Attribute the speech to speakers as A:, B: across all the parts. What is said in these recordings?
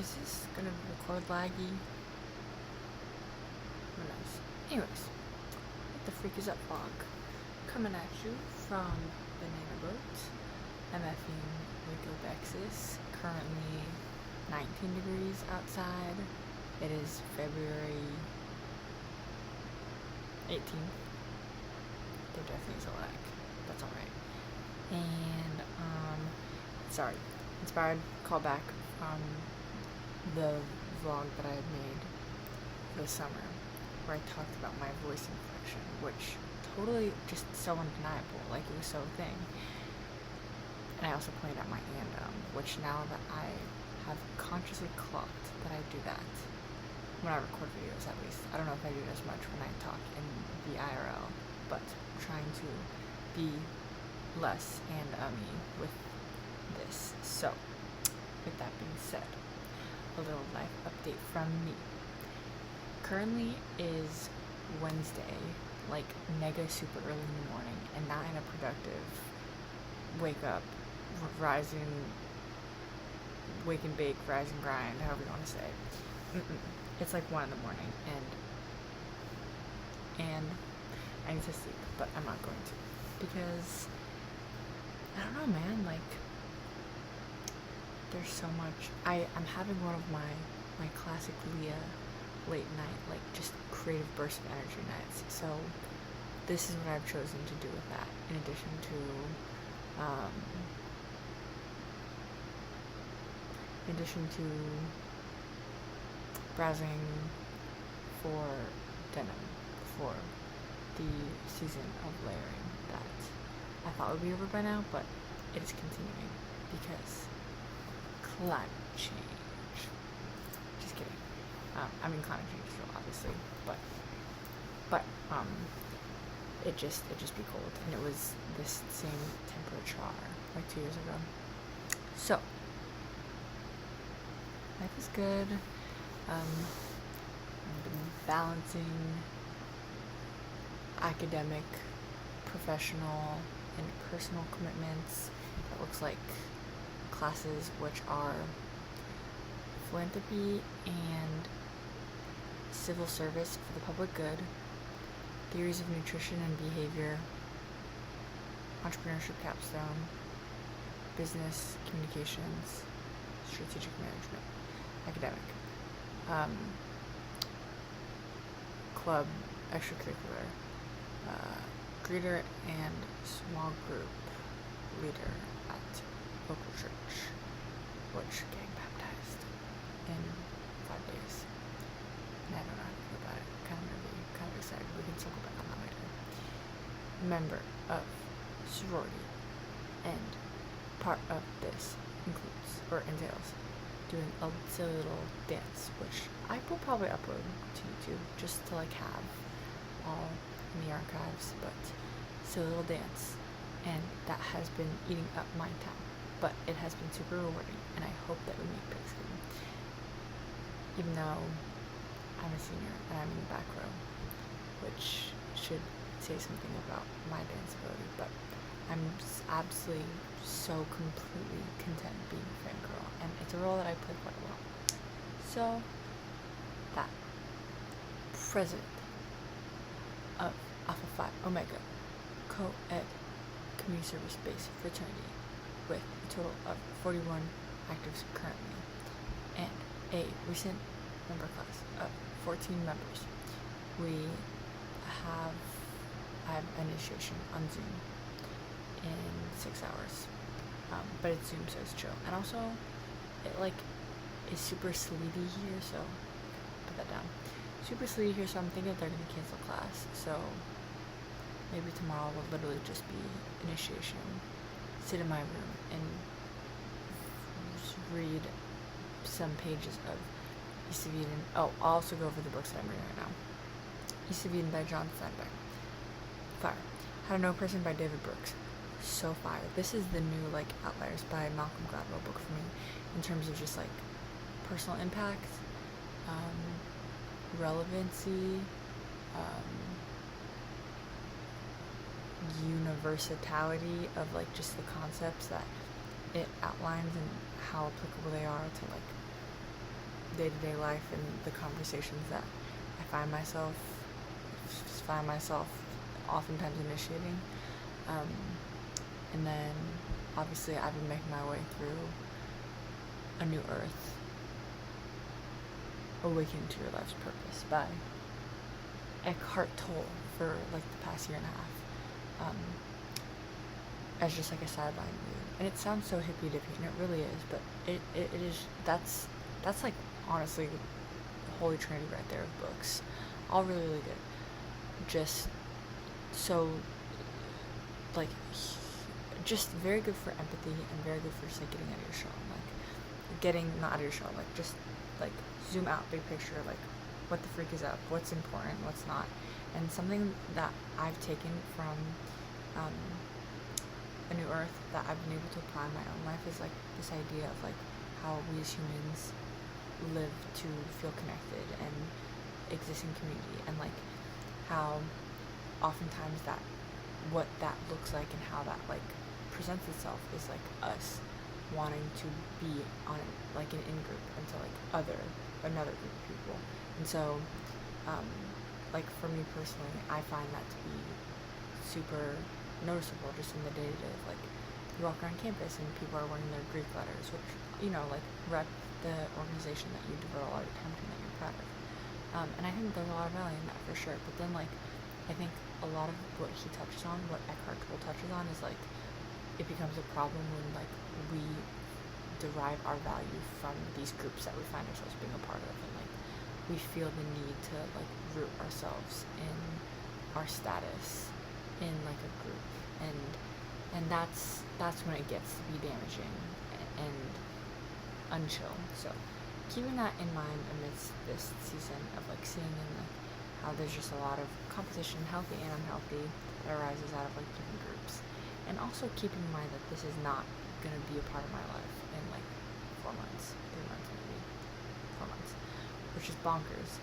A: Is this gonna record laggy? Who knows? Anyways, what the freak is up, vlog? Coming at you from Banana Boat, MFing Waco, Texas. Currently 19 degrees outside. It is February 18th. There definitely is a lag. That's alright. And, sorry. Inspired callback from the vlog that I had made for the summer, where I talked about my voice inflection, which totally just so undeniable, like it was so a thing. And I also pointed out my and, which now that I have consciously clocked that I do that when I record videos, at least. I don't know if I do it as much when I talk in the IRL, but I'm trying to be less and with this. So, with that being said, a little life update from me. Currently is Wednesday, like mega super early in the morning, and not in a productive wake up, wake and bake, rise and grind, however you want to say. It's like 1 in the morning, and I need to sleep, but I'm not going to, because I don't know, man, like there's so much. I'm having one of my classic Leah late night, like just creative burst of energy nights. So this is what I've chosen to do with that, in addition to browsing for denim for the season of layering that I thought would be over by now, but it is continuing because climate change. Just kidding. I mean climate change still, obviously, but it just be cold, and it was this same temperature like 2 years ago. So life is good. I've been balancing academic, professional, and personal commitments. That looks like classes which are philanthropy and civil service for the public good, theories of nutrition and behavior, entrepreneurship capstone, business, communications, strategic management, academic, club, extracurricular, greeter and small group leader at local church, which getting baptized in 5 days. And I don't know how to feel about it. Kind of excited. We can circle back on that later. Member of sorority, and part of this entails doing a silly little dance, which I will probably upload to YouTube just to like have all in the archives, but silly little dance, and that has been eating up my time, but it has been super rewarding, and I hope that we make pics soon. Even though I'm a senior and I'm in the back row, which should say something about my dance ability, but I'm absolutely so completely content being a fangirl, and it's a role that I play quite well. So, that president of Alpha Phi Omega co-ed community service-based fraternity with a total of 41 actives currently, and a recent member class of 14 members. I have initiation on Zoom in 6 hours, but it's Zoom, so it's chill. And also, it like is super sleety here, so put that down. Super sleety here, so I'm thinking they're gonna cancel class. So maybe tomorrow will literally just be initiation. Sit in my room and read some pages of East of Eden. Oh, I'll also go over the books that I'm reading right now. East of Eden by John Steinbeck. Fire. How to Know a Person by David Brooks. So fire. This is the new like Outliers by Malcolm Gladwell book for me, in terms of just like personal impact, relevancy, universality of like just the concepts that it outlines and how applicable they are to like day-to-day life and the conversations that I find myself oftentimes initiating. And then obviously I've been making my way through A New Earth, Awakening to Your Life's Purpose by Eckhart Tolle for like the past year and a half, as just like a sideline read. And it sounds so hippy dippy, and it really is, but it is, that's like honestly the holy trinity right there of books, all really, really good, just so like just very good for empathy and very good for just like getting out of your shell, not out of your shell, like just like zoom out, big picture, like what the freak is up, what's important, what's not. And something that I've taken from A New Earth that I've been able to apply in my own life is like this idea of like how we as humans live to feel connected and exist in community, and like how oftentimes that what that looks like and how that like presents itself is like us wanting to be on like an in-group into like another group of people. And so like for me personally, I find that to be super noticeable just in the day-to-day of like you walk around campus and people are wearing their Greek letters, which, you know, like rep the organization that you devote a lot of your time to and that you're proud of. And I think there's a lot of value in that for sure. But then like I think a lot of what he touches on, what Eckhart Tolle touches on, is like it becomes a problem when like we derive our value from these groups that we find ourselves being a part of, and like we feel the need to like root ourselves in our status in like a group, and that's when it gets to be damaging and unchill. So keeping that in mind amidst this season of like seeing in like how there's just a lot of competition, healthy and unhealthy, that arises out of like different groups, and also keeping in mind that this is not going to be a part of my life in like 4 months, 3 months, maybe 4 months, which is bonkers.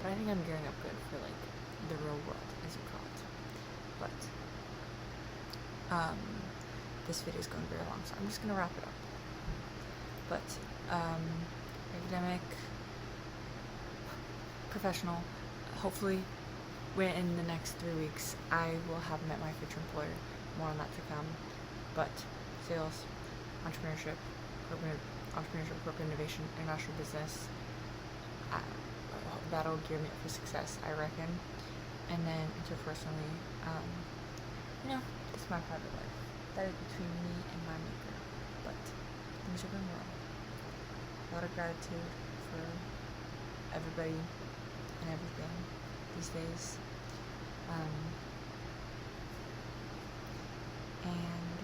A: But I think I'm gearing up good for like the real world, as you call it. But this video is going very long, so I'm just going to wrap it up. But academic, professional, hopefully in the next 3 weeks I will have met my future employer. More on that to come. But sales, entrepreneurship, corporate innovation, international business, that'll gear me up for success, I reckon. And then interpersonally, this is my private life. That is between me and my maker. But things are going well. A lot of gratitude for everybody and everything these days. And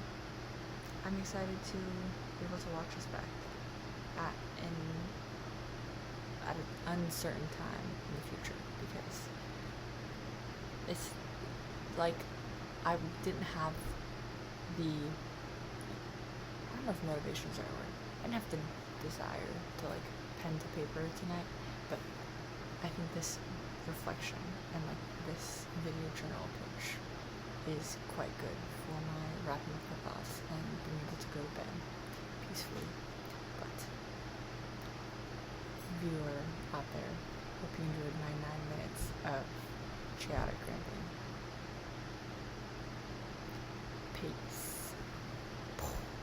A: I'm excited to be able to watch us back at an uncertain time in the future, because it's like I didn't have the, I don't know if motivation is the right word, I didn't have the desire to like pen to paper tonight, but I think this reflection and like this video journal approach is quite good for my wrapping up my thoughts and being able to go to bed peacefully. But viewer out there, hope you enjoyed my 9 minutes of chaotic rambling.